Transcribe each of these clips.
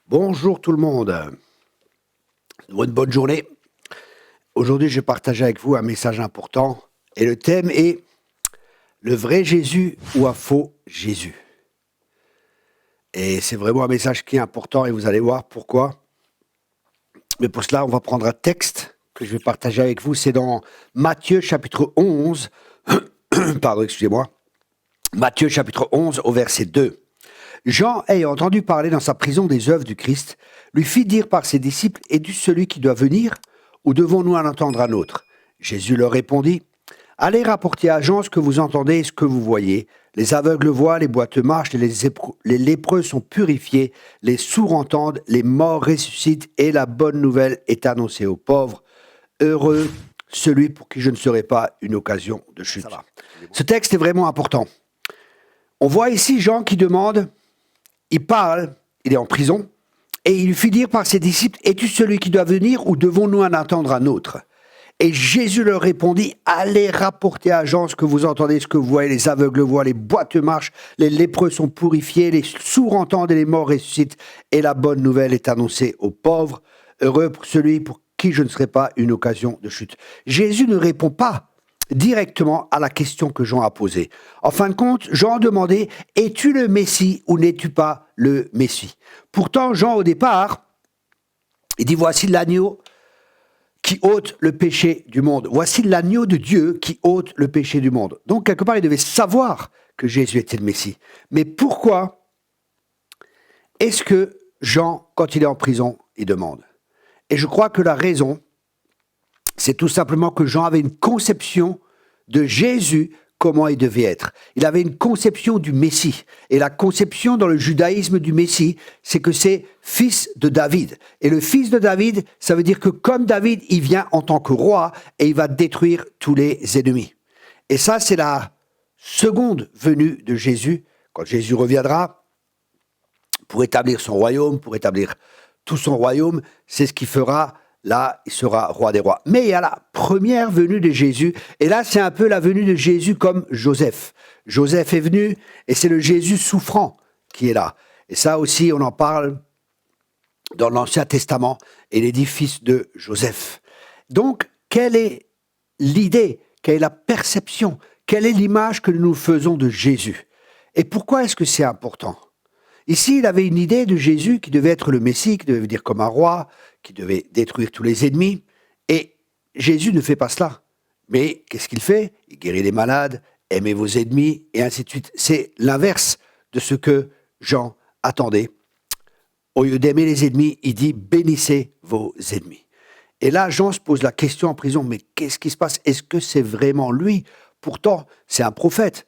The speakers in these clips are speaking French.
Bonjour tout le monde, une bonne journée. Aujourd'hui, je vais partager avec vous un message important et le thème est le vrai Jésus ou un faux Jésus. Et c'est vraiment un message qui est important et vous allez voir pourquoi. Mais pour cela, on va prendre un texte que je vais partager avec vous. C'est dans Matthieu chapitre 11, pardon, excusez-moi, Matthieu chapitre 11 au verset 2. Jean, ayant entendu parler dans sa prison des œuvres du Christ, lui fit dire par ses disciples, « Es-tu celui qui doit venir, ou devons-nous en entendre un autre ?» Jésus leur répondit, « Allez rapporter à Jean ce que vous entendez et ce que vous voyez. Les aveugles voient, les boiteux marchent, les lépreux sont purifiés, les sourds entendent, les morts ressuscitent, et la bonne nouvelle est annoncée aux pauvres. Heureux celui pour qui je ne serai pas une occasion de chute. » Ce texte est vraiment important. On voit ici Jean qui demande... Il parle, il est en prison, et il lui fit dire par ses disciples, « Es-tu celui qui doit venir ou devons-nous en attendre un autre ?» Et Jésus leur répondit, « Allez rapporter à Jean ce que vous entendez, ce que vous voyez, les aveugles voient, les boiteux marchent, les lépreux sont purifiés, les sourds entendent et les morts ressuscitent, et la bonne nouvelle est annoncée aux pauvres. Heureux pour celui pour qui je ne serai pas une occasion de chute. » Jésus ne répond pas directement à la question que Jean a posée. En fin de compte, Jean demandait, « Es-tu le Messie ou n'es-tu pas le Messie ?» Pourtant, Jean, au départ, il dit, « Voici l'agneau qui ôte le péché du monde. Voici l'agneau de Dieu qui ôte le péché du monde. » Donc, quelque part, il devait savoir que Jésus était le Messie. Mais pourquoi est-ce que Jean, quand il est en prison, il demande ? Et je crois que la raison, c'est tout simplement que Jean avait une conception de Jésus, comment il devait être. Il avait une conception du Messie. Et la conception dans le judaïsme du Messie, c'est que c'est fils de David. Et le fils de David, ça veut dire que comme David, il vient en tant que roi et il va détruire tous les ennemis. Et ça, c'est la seconde venue de Jésus, quand Jésus reviendra pour établir son royaume, pour établir tout son royaume. C'est ce qu'il fera. Là, il sera roi des rois. Mais il y a la première venue de Jésus. Et là, c'est un peu la venue de Jésus comme Joseph. Joseph est venu et c'est le Jésus souffrant qui est là. Et ça aussi, on en parle dans l'Ancien Testament et l'édifice de Joseph. Donc, quelle est l'idée? Quelle est la perception? Quelle est l'image que nous faisons de Jésus? Et pourquoi est-ce que c'est important? Ici, il avait une idée de Jésus qui devait être le Messie, qui devait venir comme un roi, qui devait détruire tous les ennemis. Et Jésus ne fait pas cela. Mais qu'est-ce qu'il fait? Il guérit les malades, aimez vos ennemis, et ainsi de suite. C'est l'inverse de ce que Jean attendait. Au lieu d'aimer les ennemis, il dit « bénissez vos ennemis ». Et là, Jean se pose la question en prison, mais qu'est-ce qui se passe? Est-ce que c'est vraiment lui? Pourtant, c'est un prophète.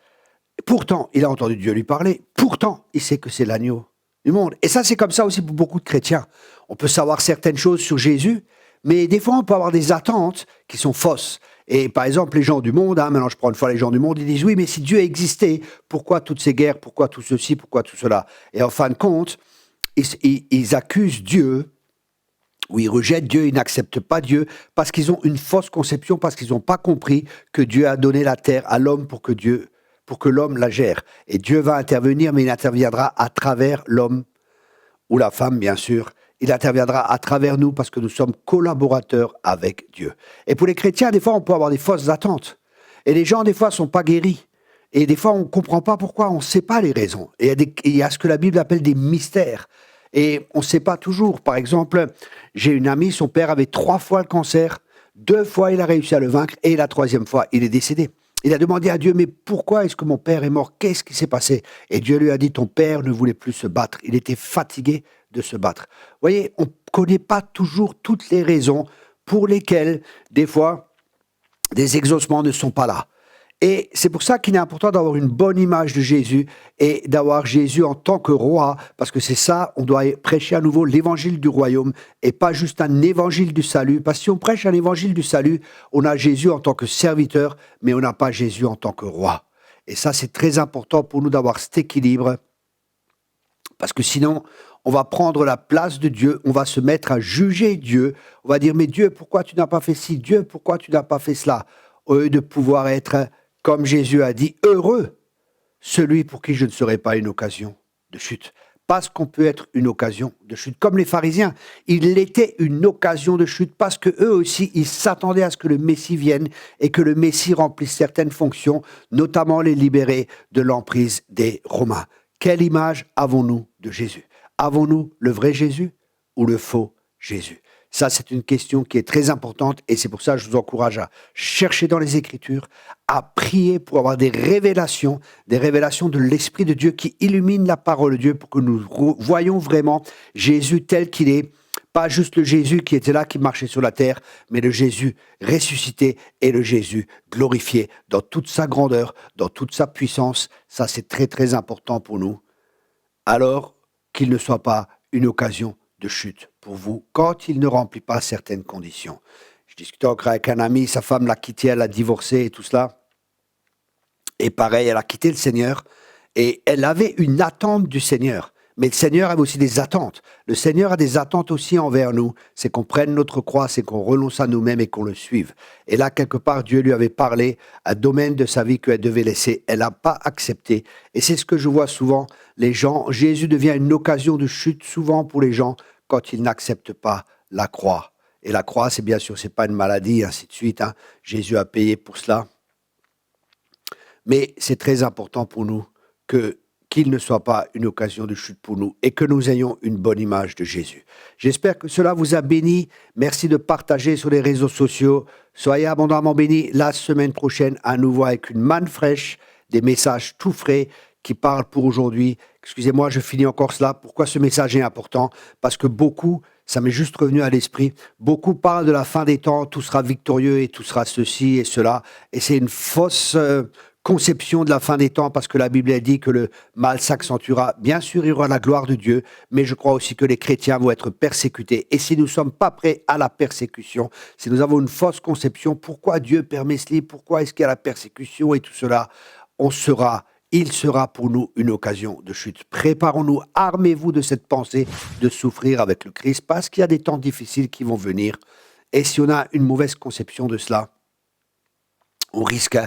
Pourtant, il a entendu Dieu lui parler. Pourtant, il sait que c'est l'agneau du monde. Et ça, c'est comme ça aussi pour beaucoup de chrétiens. On peut savoir certaines choses sur Jésus, mais des fois, on peut avoir des attentes qui sont fausses. Et par exemple, les gens du monde, maintenant je prends une fois les gens du monde, ils disent, oui, mais si Dieu existait, pourquoi toutes ces guerres, pourquoi tout ceci, pourquoi tout cela? Et en fin de compte, ils accusent Dieu, ou ils rejettent Dieu, ils n'acceptent pas Dieu, parce qu'ils ont une fausse conception, parce qu'ils n'ont pas compris que Dieu a donné la terre à l'homme pour que l'homme la gère. Et Dieu va intervenir, mais il interviendra à travers l'homme, ou la femme, bien sûr. Il interviendra à travers nous, parce que nous sommes collaborateurs avec Dieu. Et pour les chrétiens, des fois, on peut avoir des fausses attentes. Et les gens, des fois, ne sont pas guéris. Et des fois, on ne comprend pas pourquoi, on ne sait pas les raisons. Et il y a ce que la Bible appelle des mystères. Et on ne sait pas toujours. Par exemple, j'ai une amie, son père avait 3 fois le cancer, 2 fois il a réussi à le vaincre, et la 3e fois, il est décédé. Il a demandé à Dieu, mais pourquoi est-ce que mon père est mort? Qu'est-ce qui s'est passé? Et Dieu lui a dit, ton père ne voulait plus se battre. Il était fatigué de se battre. Vous voyez, on ne connaît pas toujours toutes les raisons pour lesquelles, des fois, des exaucements ne sont pas là. Et c'est pour ça qu'il est important d'avoir une bonne image de Jésus et d'avoir Jésus en tant que roi, parce que c'est ça, on doit prêcher à nouveau l'évangile du royaume et pas juste un évangile du salut. Parce que si on prêche un évangile du salut, on a Jésus en tant que serviteur, mais on n'a pas Jésus en tant que roi. Et ça, c'est très important pour nous d'avoir cet équilibre, parce que sinon, on va prendre la place de Dieu, on va se mettre à juger Dieu, on va dire, mais Dieu, pourquoi tu n'as pas fait ci? Dieu, pourquoi tu n'as pas fait cela? Au lieu de pouvoir être... Comme Jésus a dit, heureux celui pour qui je ne serai pas une occasion de chute. parce qu'on peut être une occasion de chute. Comme les pharisiens, il était une occasion de chute parce que eux aussi, ils s'attendaient à ce que le Messie vienne et que le Messie remplisse certaines fonctions, notamment les libérer de l'emprise des Romains. Quelle image avons-nous de Jésus? Avons-nous le vrai Jésus ou le faux Jésus? Ça, c'est une question qui est très importante et c'est pour ça que je vous encourage à chercher dans les Écritures, à prier pour avoir des révélations de l'Esprit de Dieu qui illumine la parole de Dieu pour que nous voyons vraiment Jésus tel qu'il est. Pas juste le Jésus qui était là, qui marchait sur la terre, mais le Jésus ressuscité et le Jésus glorifié dans toute sa grandeur, dans toute sa puissance. Ça, c'est très, très important pour nous. Alors qu'il ne soit pas une occasion de chute pour vous quand il ne remplit pas certaines conditions. Je discutais encore avec un ami, sa femme l'a quitté, elle a divorcé et tout cela. Et pareil, elle a quitté le Seigneur et elle avait une attente du Seigneur. Mais le Seigneur avait aussi des attentes. Le Seigneur a des attentes aussi envers nous. C'est qu'on prenne notre croix, c'est qu'on renonce à nous-mêmes et qu'on le suive. Et là, quelque part, Dieu lui avait parlé un domaine de sa vie qu'elle devait laisser. Elle n'a pas accepté. Et c'est ce que je vois souvent. Les gens, Jésus devient une occasion de chute souvent pour les gens quand ils n'acceptent pas la croix. Et la croix, c'est bien sûr, c'est pas une maladie, ainsi de suite. Hein. Jésus a payé pour cela. Mais c'est très important pour nous qu'il ne soit pas une occasion de chute pour nous et que nous ayons une bonne image de Jésus. J'espère que cela vous a béni. Merci de partager sur les réseaux sociaux. Soyez abondamment bénis la semaine prochaine à nouveau avec une manne fraîche, des messages tout frais qui parlent pour aujourd'hui. Excusez-moi, je finis encore cela. Pourquoi ce message est important? Parce que beaucoup, ça m'est juste revenu à l'esprit, beaucoup parlent de la fin des temps, tout sera victorieux et tout sera ceci et cela. Et c'est une fausse conception de la fin des temps, parce que la Bible a dit que le mal s'accentuera. Bien sûr, il y aura la gloire de Dieu, mais je crois aussi que les chrétiens vont être persécutés. Et si nous ne sommes pas prêts à la persécution, si nous avons une fausse conception, pourquoi Dieu permet cela, pourquoi est-ce qu'il y a la persécution et tout cela, il sera pour nous une occasion de chute. Préparons-nous, armez-vous de cette pensée de souffrir avec le Christ, parce qu'il y a des temps difficiles qui vont venir. Et si on a une mauvaise conception de cela, on risque,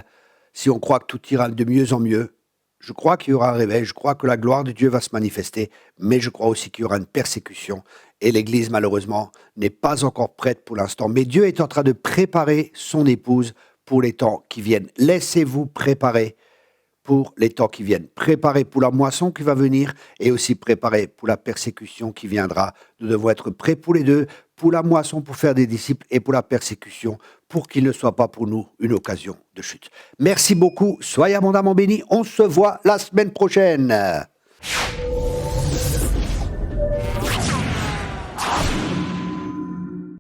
si on croit que tout ira de mieux en mieux, je crois qu'il y aura un réveil, je crois que la gloire de Dieu va se manifester, mais je crois aussi qu'il y aura une persécution. Et l'Église, malheureusement, n'est pas encore prête pour l'instant. Mais Dieu est en train de préparer son épouse pour les temps qui viennent. Laissez-vous préparer pour les temps qui viennent. Préparer pour la moisson qui va venir et aussi préparer pour la persécution qui viendra. Nous devons être prêts pour les deux, pour la moisson, pour faire des disciples et pour la persécution, pour qu'il ne soit pas pour nous une occasion de chute. Merci beaucoup, soyez abondamment bénis. On se voit la semaine prochaine.